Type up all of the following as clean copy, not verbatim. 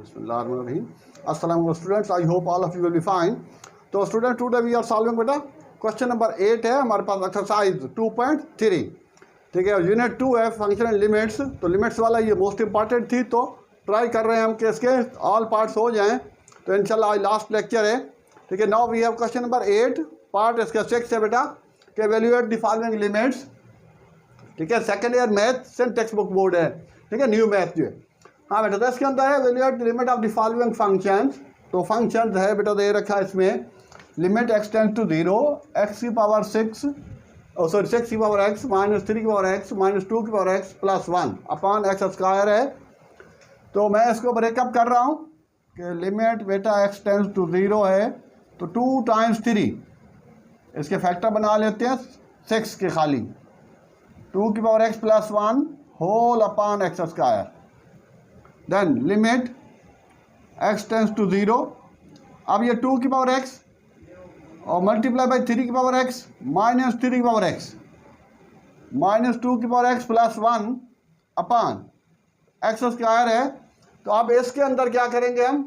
Bismillahirrahmanirrahim. Assalamu students, I hope all of you will be fine. तो student today we are solving बेटा question number 8 है हमारे पास exercise 2.3. ठीक है, unit 2 है फंक्शन एंड लिमिट्स. तो लिमिट्स वाला ये मोस्ट इंपॉर्टेंट थी, तो ट्राई कर रहे हैं हम कि इसके ऑल पार्ट्स हो जाएं. तो इंशाल्लाह आज लास्ट लेक्चर है. ठीक है, now we have question number 8 part इसका 6 है बेटा कि एवेल्यूएट द फॉलोइंग लिमिट्स. ठीक है, सेकेंड ईयर मैथ से टेक्स्ट बुक बोर्ड है. ठीक है, न्यू मैथ जो है. हाँ बेटा, तो इसके अंदर है evaluate the limit of the following functions. तो फंक्शन है बेटा दे रखा है इसमें limit x tends to 0 x की पावर 6 6 की पावर x माइनस 3 की पावर x माइनस 2 की power x plus 1 upon x square है. तो मैं इसको ब्रेकअप कर रहा हूँ कि लिमिट बेटा x टेंस टू 0 है तो 2 टाइम्स 3 इसके फैक्टर बना लेते हैं 6 के खाली 2 की power x plus 1 whole upon x square. Then limit x tends to 0. अब ये 2 की पावर x और मल्टीप्लाई बाई 3 की पावर x माइनस 3 की पावर x माइनस 2 की power x plus 1 upon x square है. तो अब इसके अंदर क्या करेंगे हम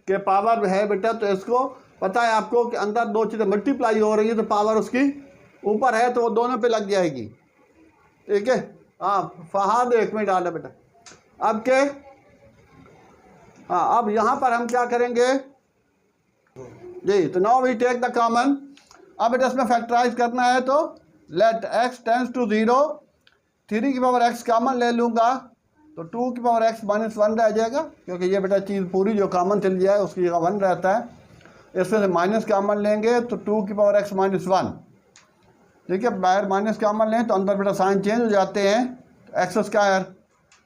कि पावर है बेटा, तो इसको पता है आपको कि अंदर दो चीज़ें मल्टीप्लाई हो रही है तो पावर उसकी ऊपर है तो वो दोनों पे लग जाएगी. ठीक है, हाँ फहाद एक मिनट आना बेटा. अब के हाँ, अब यहाँ पर हम क्या करेंगे जी, तो now we take the common. अब बेटा इसमें फैक्टराइज करना है तो लेट x टेंस टू 0 3 की पावर x कॉमन ले लूँगा तो 2 की पावर x माइनस 1 रह जाएगा, क्योंकि ये बेटा चीज़ पूरी जो कॉमन चल जाए उसकी जगह 1 रहता है. इसमें से माइनस कॉमन लेंगे तो 2 की पावर x माइनस 1. ठीक है, बाहर माइनस कॉमन लें तो अंदर बेटा साइन चेंज हो जाते हैं x square.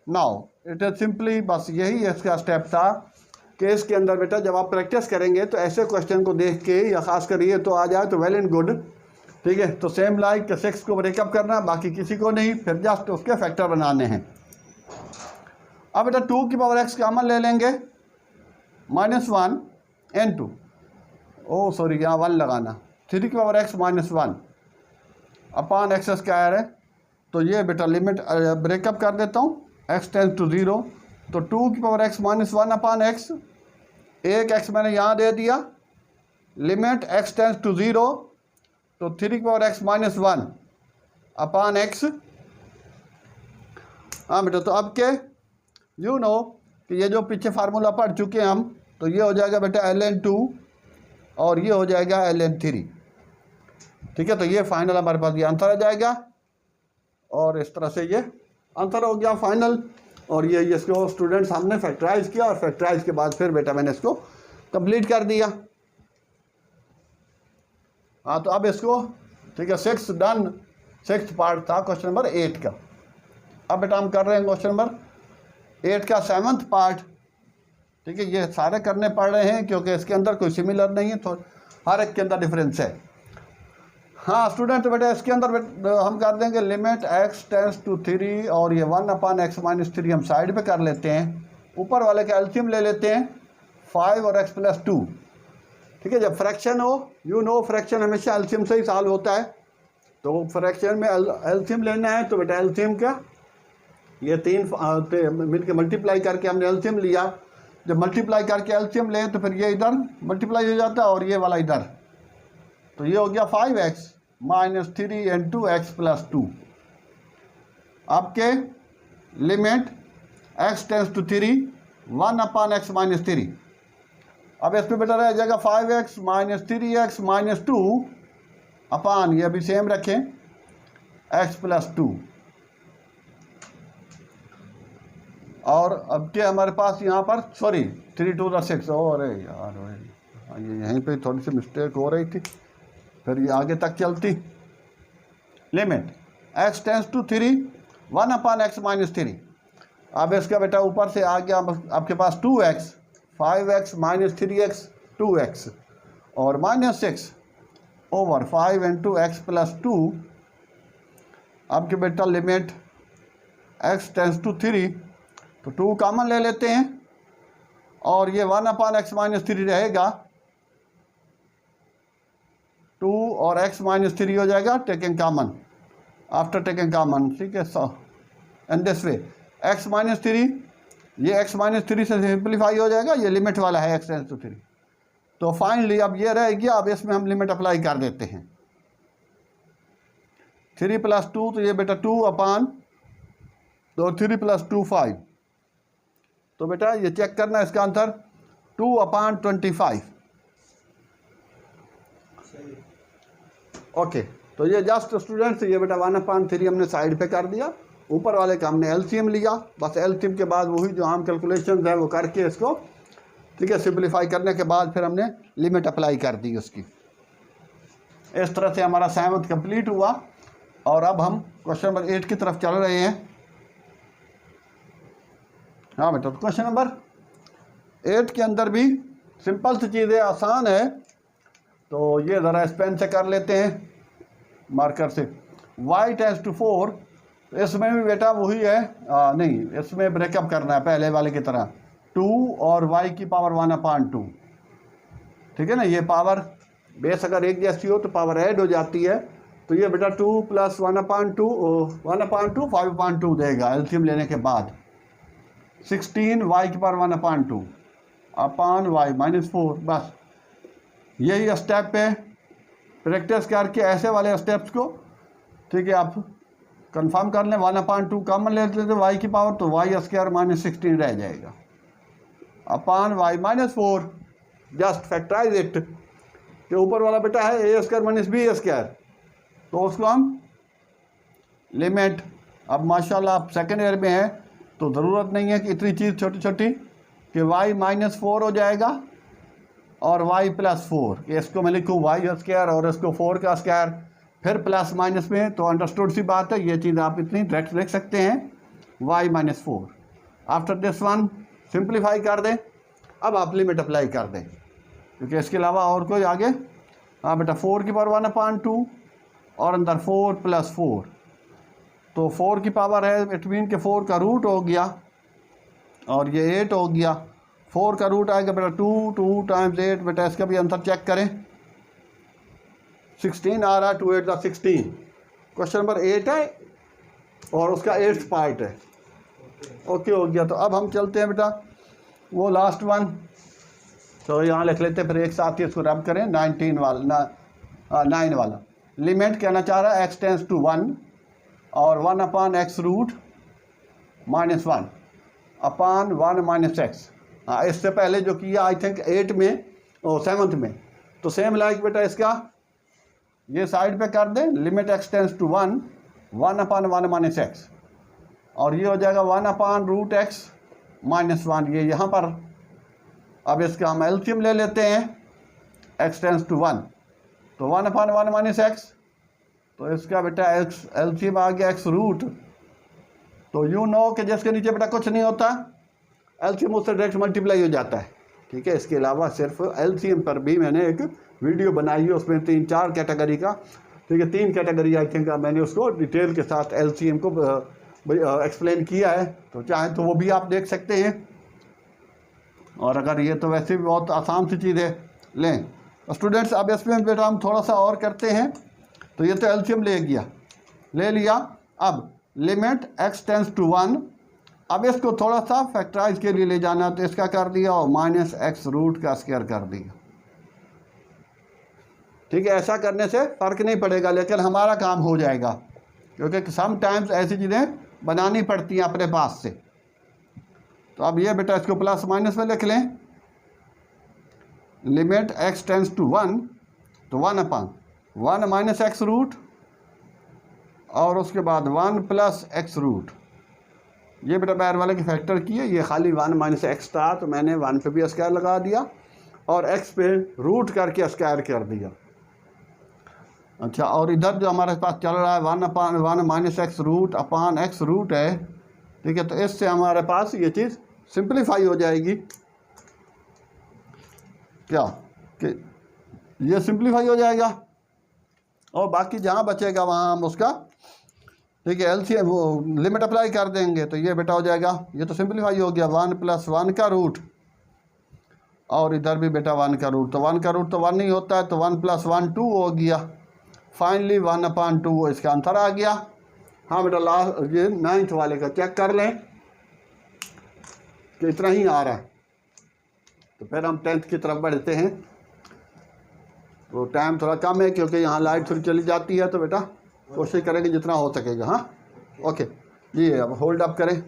Now it is simply बस यही इसका स्टेप था कि इसके अंदर बेटा जब आप प्रैक्टिस करेंगे तो ऐसे क्वेश्चन को देख के या खास कर ये तो आ जाए तो वेल एंड गुड. ठीक है, तो सेम लाइक 6 को ब्रेकअप करना, बाकी किसी को नहीं, फिर जस्ट उसके फैक्टर बनाने हैं. अब बेटा 2 की पावर x कॉमन ले लेंगे माइनस 1 n2 ओ सॉरी यहाँ 1 लगाना 3 की power x minus 1 upon x square है. तो ये बेटा लिमिट ब्रेकअप कर देता हूँ x टेंस टू 0 तो 2 की power x minus 1 upon x एक x मैंने यहाँ दे दिया. लिमिट x टेंस टू 0 तो 3 की power x minus 1 upon x. हाँ बेटा, तो अब के यू नो कि ये जो पीछे फार्मूला पढ़ चुके हैं हम, तो ये हो जाएगा बेटा ln2 और ये हो जाएगा ln3. ठीक है, तो ये फाइनल हमारे पास ये आंसर आ जाएगा और इस तरह से ये आंसर हो गया फाइनल. और ये इसको स्टूडेंट्स हमने फैक्टराइज किया और फैक्टराइज के बाद फिर बेटा मैंने इसको कंप्लीट कर दिया. हाँ, तो अब इसको ठीक है 6 डन. 6th पार्ट था क्वेश्चन नंबर 8 का. अब बेटा हम कर रहे हैं क्वेश्चन नंबर 8 का 7th पार्ट. ठीक है, ये सारे करने पड़ रहे हैं क्योंकि इसके अंदर कोई सिमिलर नहीं है, तो हर एक के अंदर डिफरेंस है. हाँ स्टूडेंट, तो बेटा इसके अंदर हम कर देंगे लिमिट x टेंस टू 3 और ये 1 अपॉन x माइनस 3 हम साइड पे कर लेते हैं. ऊपर वाले का एल्शियम ले लेते हैं 5 और x प्लस 2. ठीक है, जब फ्रैक्शन हो यू नो फ्रैक्शन हमेशा एल्शियम से ही सॉल्व होता है. तो फ्रैक्शन में एल्शियम लेना है तो बेटा एल्शियम का ये 3 मिलकर मल्टीप्लाई करके हमने एल्शियम लिया. जब मल्टीप्लाई करके एल्शियम लें तो फिर ये इधर मल्टीप्लाई हो जाता है और ये वाला इधर, तो ये हो गया 5x minus 3 into x plus 2. आपके limit x tends to 3 1 upon x minus 3. अब इसमें बेटा रह जाएगा 5x minus 3x minus 2 upon ये भी सेम रखें x प्लस 2. और अब के हमारे पास यहाँ पर सॉरी 3 2 6. अरे यार ये यहीं पे थोड़ी सी मिस्टेक हो रही थी, फिर ये आगे तक चलती. Limit x tends to 3 1 upon x minus 3. अब इसका बेटा ऊपर से आ गया आपके पास 2x 5x minus 3x 2x और minus 6 over 5 into x plus 2. आपके बेटा लिमिट x टेंस टू 3 तो 2 कॉमन ले लेते हैं और ये 1 अपॉन x माइनस 3 रहेगा 2 और x माइनस 3 हो जाएगा taking common after taking common. ठीक है, so and this way x minus 3 ये x माइनस 3 से सिंप्लीफाई हो जाएगा, ये लिमिट वाला है x टेंस टू 3। तो फाइनली अब ये रहेगी, अब इसमें हम लिमिट अप्लाई कर देते हैं। 3 + 2 तो ये बेटा 2 अपान, तो 3 + 2 5, तो बेटा ये चेक करना इसका आंसर 2/25। ओके, तो ये जस्ट स्टूडेंट्स ये बेटा 1/3 हमने साइड पे कर दिया, ऊपर वाले का हमने एलसीएम लिया, बस एलसीएम के बाद वही जो आम कैलकुलेशन है वो करके इसको, ठीक है, सिंप्लीफाई करने के बाद फिर हमने लिमिट अप्लाई कर दी उसकी। इस तरह से हमारा 7th कंप्लीट हुआ। और अब हम क्वेश्चन नंबर 8 की तरफ चल रहे हैं। हाँ बेटा, तो क्वेश्चन नंबर 8 के अंदर भी सिंपल सी चीज़ें, आसान है। तो ये ज़रा इस पेन से कर लेते हैं, मार्कर से। y टेंस टू 4, इसमें भी बेटा वही है, नहीं इसमें ब्रेकअप करना है पहले वाले की तरह, 2 और y की पावर 1/2, ठीक है ना। ये पावर बेस अगर एक जैसी हो तो पावर ऐड हो जाती है। तो ये बेटा 2 + 1/2 5/2 देगा एलसीएम लेने के बाद। 16 y की पावर 1/2 अपान y -4। बस यही स्टेप पे प्रैक्टिस करके ऐसे वाले स्टेप्स को, ठीक है, आप कंफर्म कर लें। 1/2 कॉमन ले लेते तो y की पावर, तो y² -16 रह जाएगा अपान y -4। जस्ट फैक्टराइज इट, के ऊपर वाला बेटा है a² - b², तो उसको हम लिमिट, अब माशाल्लाह आप सेकेंड ईयर में है तो ज़रूरत नहीं है कि इतनी चीज़ छोटी छोटी, कि y -4 हो जाएगा और y + 4, इसको मैं लिखूँ y² और इसको 4 का स्क्वायर, फिर प्लस माइनस में, तो अंडरस्टूड सी बात है, ये चीज़ आप इतनी डायरेक्ट लिख सकते हैं y -4। After this one simplify कर दें, अब आप लिमिट अप्लाई कर दें, क्योंकि इसके अलावा और कोई आगे। हाँ बेटा, 4 की पावर 1/2 और अंदर 4 + 4, तो 4 की पावर है, इट मीन के 4 का रूट हो गया और ये 8 हो गया। 4 का रूट आएगा बेटा 2 टाइम्स 8, बेटा इसका भी आंसर चेक करें, 16 आ रहा है, 2 8 = 16। क्वेश्चन नंबर 8 है और उसका 8th पार्ट है। ओके हो गया। तो अब हम चलते हैं बेटा वो लास्ट वन, तो यहाँ लिख लेते हैं, फिर एक साथ ही इसको रब करें। 9 वाला लिमिट कहना चाह रहा है x टेंस टू 1 और 1/x√-1 अपान 1 - x। हाँ, इससे पहले जो किया आई थिंक 8 में और 7th में, तो सेम लाइक बेटा इसका ये साइड पे कर दें, limit x tends to 1 1/1 - x, और ये हो जाएगा 1/√x -1। ये यहाँ पर अब इसका हम एलसीएम ले लेते हैं, x टेंस टू 1, तो 1/1 - x, तो इसका बेटा x एलसीएम आ गया x√। तो यू नो कि जिसके नीचे बेटा कुछ नहीं होता, एलसीएम उससे डायरेक्ट मल्टीप्लाई हो जाता है, ठीक है। इसके अलावा सिर्फ एलसीएम पर भी मैंने एक वीडियो बनाई है, उसमें 3-4 कैटेगरी का, ठीक है, 3 कैटेगरी आई थिंक मैंने उसको डिटेल के साथ एलसीएम को एक्सप्लेन किया है, तो चाहे तो वो भी आप देख सकते हैं। और अगर ये तो वैसे भी बहुत आसान सी चीज़ है, लें स्टूडेंट्स। अब इसमें बेटा हम थोड़ा सा और करते हैं। तो ये तो एलसीएम ले लिया। अब लिमिट x टेंस टू 1, अब इसको थोड़ा सा फैक्टराइज के लिए ले जाना, तो इसका कर दिया और -x√² कर दिया, ठीक है। ऐसा करने से फ़र्क नहीं पड़ेगा, लेकिन हमारा काम हो जाएगा, क्योंकि सम टाइम्स ऐसी चीज़ें बनानी पड़ती हैं अपने पास से। तो अब ये बेटा इसको प्लस माइनस में लिख लें, लिमिट x टेंस टू 1, तो 1/1 - x√, और उसके बाद 1 + x√। ये बेटा बाहर वाले की फैक्टर की है, ये खाली 1 - x था, तो मैंने 1 पे भी स्क्वायर लगा दिया और x पे रूट करके स्क्वायर कर दिया। अच्छा, और इधर जो हमारे पास चल रहा है 1/1 - x√, अपान x√ है, ठीक है। तो इससे हमारे पास ये चीज़ सिंप्लीफाई हो जाएगी, क्या कि ये सिंप्लीफाई हो जाएगा, और बाकी जहाँ बचेगा वहाँ हम उसका, ठीक है, एलसीएम वो लिमिट अप्लाई कर देंगे। तो ये बेटा हो जाएगा, ये तो सिंप्लीफाई हो गया, 1 + 1 का रूट, और इधर भी बेटा 1 का रूट, तो 1 का रूट तो 1 नहीं होता है, तो 1 + 1 2 हो गया। फाइनली 1/2 इसका आंसर आ गया। हाँ बेटा, लास्ट ये 9th वाले का चेक कर लें। कि इतना ही आ रहा है। तो फिर हम 10th की तरफ बढ़ते हैं। तो टाइम थोड़ा कम है क्योंकि यहाँ लाइट थोड़ी चली जाती है, तो बेटा कोशिश करेंगे जितना हो सकेगा। हाँ ओके जी, अब होल्ड अप करें।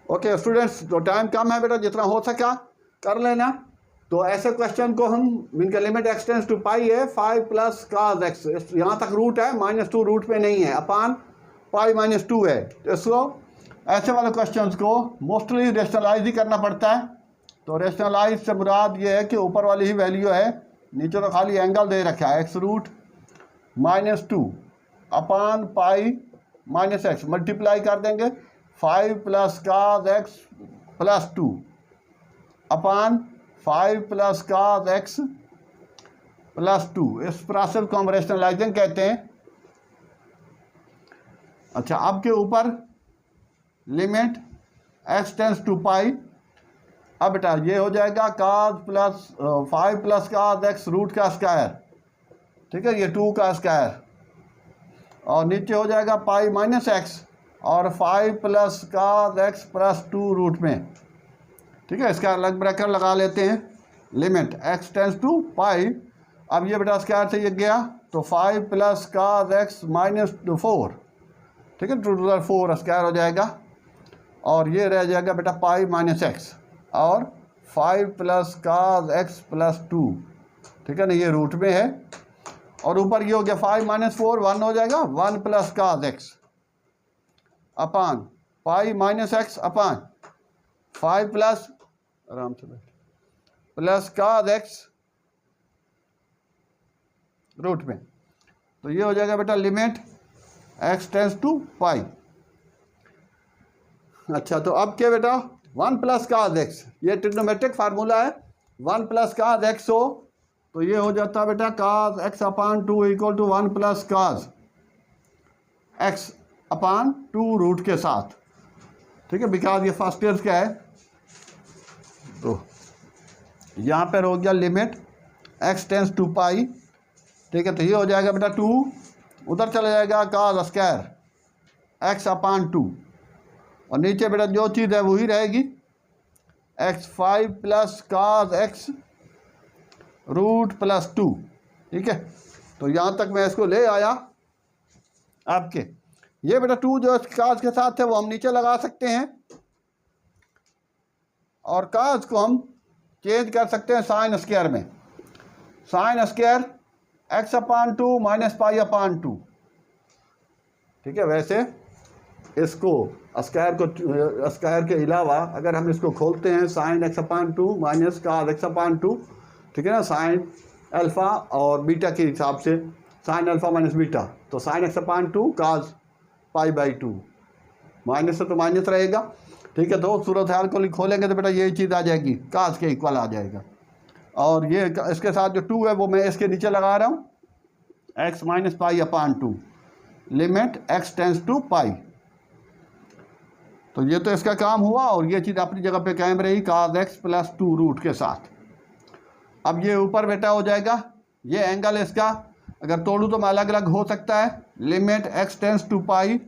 ओके स्टूडेंट्स, तो टाइम कम है बेटा, जितना हो सका कर लेना। तो ऐसे क्वेश्चन को हम, इनका लिमिट एक्सटेंस टू पाई है 5 प्लस काज एक्स, यहाँ तक रूट है, -2 रूट पे नहीं है, अपान पाई -2 है। तो इसको ऐसे वाले क्वेश्चंस को मोस्टली रेशनलाइज ही करना पड़ता है। तो रेशनलाइज से मुराद ये है कि ऊपर वाली ही वैल्यू है, नीचे तो खाली एंगल दे रखा है x√-2 अपान पाई -x, मल्टीप्लाई कर देंगे 5 प्लस काज एक्स प्लस 2 अपान 5 प्लस काज एक्स प्लस 2। इस प्रोसेस को हम रेशनलाइजिंग कहते हैं। अच्छा, अब के ऊपर limit x tends to pi, अब बेटा ये हो जाएगा cos plus 5 plus cos x root का स्क्वायर, ठीक है, ये 2 का स्क्वायर, और नीचे हो जाएगा पाई -x और 5 plus cos x plus 2 root में, ठीक है। इसका अलग ब्रैकेट लगा लेते हैं, limit x tends to pi. अब ये बेटा स्क्वायर से ये गया तो 5 प्लस काज एक्स -4, ठीक है, 2 to 4 स्क्वायर हो जाएगा, और ये रह जाएगा बेटा पाई -x और 5 प्लस काज एक्स प्लस 2, ठीक है ना, ये रूट में है। और ऊपर ये हो गया 5 -4 1 हो जाएगा, 1 प्लस काज एक्स अपान पाई -x अपान 5 प्लस, आराम से बैठ, प्लस काज एक्स रूट में। तो ये हो जाएगा बेटा लिमिट x टेंस टू पाई। अच्छा, तो अब क्या बेटा 1 प्लस काज एक्स, ये ट्रिग्नोमेट्रिक फार्मूला है, 1 प्लस काज एक्स हो तो ये हो जाता है बेटा cos x upon 2 equal to 1 plus cos x upon 2 root के साथ, ठीक है, बिकॉज ये फर्स्ट ईयर क्या है। तो यहाँ पर हो गया लिमिट x टेंस टू पाई, ठीक है। तो ये हो जाएगा बेटा 2, उधर चला जाएगा काज स्क्वायर x अपान 2, और नीचे बेटा जो चीज़ है वही रहेगी, x5 plus cos x root plus 2, ठीक है। तो यहाँ तक मैं इसको ले आया। आपके ये बेटा 2 जो काज के साथ है वो हम नीचे लगा सकते हैं, और काज को हम चेंज कर सकते हैं साइन स्क्वायर में, साइन स्क्वायर x अपान 2 माइनस पाई अपान 2, ठीक है। वैसे इसको स्क्वायर के अलावा अगर हम इसको खोलते हैं साइन x अपान 2 माइनस काज x अपान 2, ठीक है ना, साइन अल्फ़ा और बीटा के हिसाब से, साइन अल्फ़ा माइनस बीटा, तो साइन x अपान 2 काज पाई/2, माइनस से तो माइनस रहेगा, ठीक है। तो सूरत हाल को खोलेंगे तो बेटा यही चीज़ आ जाएगी, काज के इक्वल आ जाएगा। और ये इसके साथ जो 2 है वो मैं इसके नीचे लगा रहा हूँ, x minus pi upon 2, limit x tends to pi. तो ये तो इसका काम हुआ, और ये चीज़ अपनी जगह पे कायम रही काज एक्स प्लस 2 रूट के साथ। अब ये ऊपर बेटा हो जाएगा, ये एंगल इसका अगर तोड़ूँ तो मैं अलग अलग हो सकता है, लिमिट x टेंस टू पाई,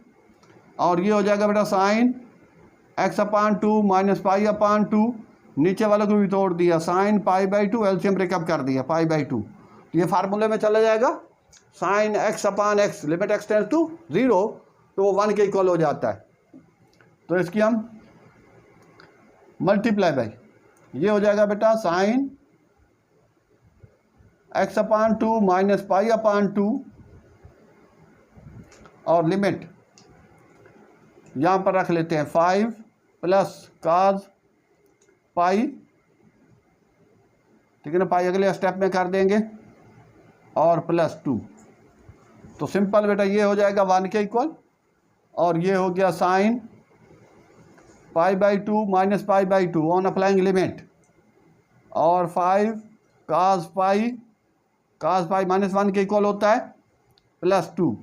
और ये हो जाएगा बेटा साइन x अपान 2 माइनस पाई अपान 2, नीचे वालों को भी तोड़ दिया, साइन पाई/2, एलसीएम ब्रेकअप कर दिया पाई/2, ये फार्मूले में चला जाएगा, sine x upon x, limit x tends to 0 तो वो 1 के इक्वल हो जाता है। तो इसकी हम मल्टीप्लाई बाई, ये हो जाएगा बेटा साइन x अपान 2 माइनस पाई अपान 2, और लिमिट यहाँ पर रख लेते हैं 5 प्लस काज पाई, ठीक है ना, पाई अगले स्टेप में कर देंगे, और प्लस 2। तो सिंपल बेटा ये हो जाएगा 1 के इक्वल, और ये हो गया साइन पाई/2 माइनस पाई/2 ऑन अप्लाइंग लिमिट, और 5 काज पाई माइनस 1 के इक्वल होता है, प्लस 2।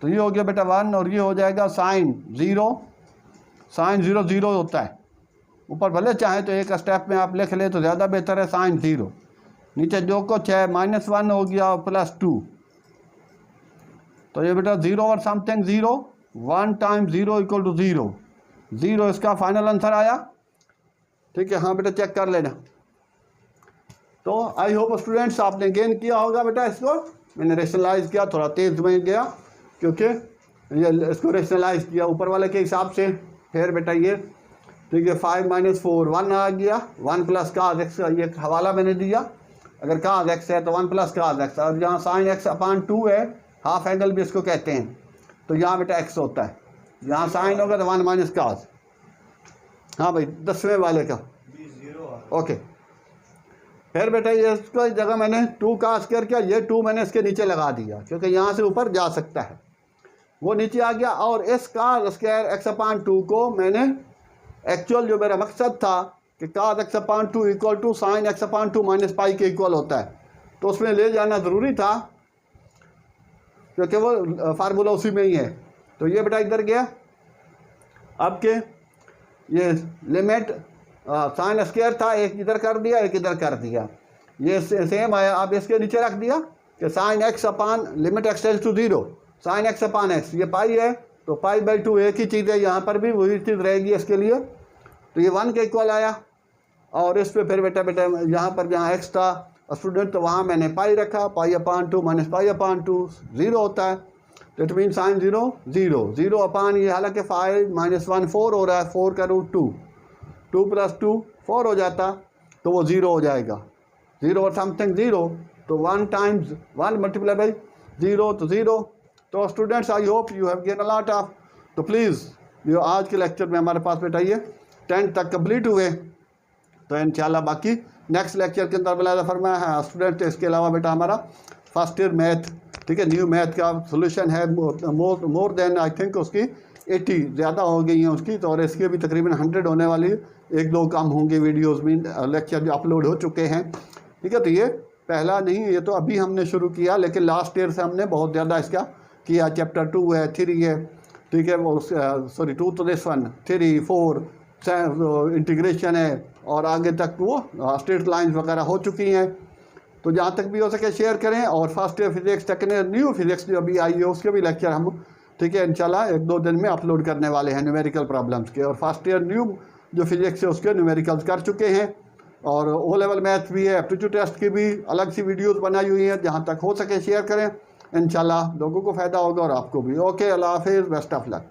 तो ये हो गया बेटा 1, और ये हो जाएगा साइन 0, साइन 0 0 होता है, ऊपर भले चाहे तो एक स्टेप में आप लिख ले तो ज़्यादा बेहतर है, साइन 0, नीचे जो कुछ है -1 हो गया प्लस 2। तो ये बेटा 0 और समथिंग 0, 1 टाइम्स 0 इक्वल टू 0, 0 इसका फाइनल आंसर आया। ठीक है, हाँ बेटा चेक कर लेना। तो आई होप स्टूडेंट्स आपने गेन किया होगा बेटा इसको। मैंने रेशनलाइज किया, थोड़ा तेज में गया क्योंकि ये इसको रेशनलाइज किया ऊपर वाले के हिसाब से। फिर बेटा ये ठीक है 5 - 4 1 आ गया, 1 + cos x, ये हवाला मैंने दिया। अगर cos x है तो 1 + cos x, और यहाँ sin x/2 है, हाफ एंगल भी इसको कहते हैं, तो यहाँ बेटा x होता है, यहाँ साइन होगा तो 1 - cos। हाँ भाई 10वें वाले का ओके। फिर बेटा ये इसको जगह मैंने 2 cos स्क्वायर किया, ये 2 मैंने इसके नीचे लगा दिया क्योंकि यहाँ से ऊपर जा सकता है, वो नीचे आ गया। और इस cos स्क्वायर x/2 को मैंने एक्चुअल जो मेरा मकसद था कि cos x/2 = sin x/2 - पाई के इक्वल होता है, तो उसमें ले जाना ज़रूरी था क्योंकि वो फार्मूला उसी में ही है। तो ये बेटा इधर गया। अब के ये लिमिट साइन स्क्वायर था, एक इधर कर दिया, एक इधर कर दिया, ये सेम आया। अब इसके नीचे रख दिया कि sin x/ limit x → 0 sin x/x, ये पाई है तो π/2 एक ही चीज़ है, यहाँ पर भी वही चीज़ रहेगी इसके लिए। तो ये 1 के इक्वल आया। और इस पे फिर बेटा यहाँ पर जहाँ x था स्टूडेंट, तो वहाँ मैंने पाई रखा, π/2 - π/2 0 होता है, तो इट मीन sin 0 0 0 अपान ये, हालांकि 5 - 1 4 हो रहा है, 4 का रूट 2, 2 + 2 4 हो जाता, तो वो 0 हो जाएगा, 0 और समथिंग 0, तो 1 × 1 × 0 तो 0। तो students I hope you have gain a lot of. तो प्लीज़ जो आज के लेक्चर में हमारे पास बेटा ये 10 तक कंप्लीट हुए, तो इंशाल्लाह बाकी नेक्स्ट लेक्चर के अंदर बुलाया फरमाया है स्टूडेंट। इसके अलावा बेटा हमारा फर्स्ट ईयर मैथ, ठीक है, न्यू मैथ का सोल्यूशन है, मोर देन आई थिंक उसकी 80 ज़्यादा हो गई हैं उसकी, तो और इसके भी तकरीबन 100 होने वाली, 1-2 कम होंगे वीडियोस में, लेक्चर जो अपलोड हो चुके हैं। ठीक है, तो ये पहला नहीं, ये तो अभी हमने शुरू किया, लेकिन लास्ट ईयर से हमने बहुत ज़्यादा इसका किया। चैप्टर 2 है, 3 है, ठीक है, वो सॉरी 2 तो दिस 1, 3 4 इंटीग्रेशन है, और आगे तक वो स्ट्रेट लाइंस वगैरह हो चुकी हैं। तो जहाँ तक भी हो सके शेयर करें। और first year physics, second year new physics जो अभी आई है उसके भी लेक्चर हम, ठीक है, इंशाल्लाह 1-2 दिन में अपलोड करने वाले हैं न्यूमेरिकल प्रॉब्लम्स के। और फर्स्ट ईयर न्यू जो फिजिक्स है उसके न्यूमेरिकल्स कर चुके हैं, और ओ लेवल मैथ भी है, एप्टीट्यूड टेस्ट की भी अलग सी वीडियोस बनाई हुई हैं, जहाँ तक हो सके शेयर करें, इंशाल्लाह लोगों को फ़ायदा होगा और आपको भी। ओके, अल्लाह हाफिज़, बेस्ट ऑफ लक।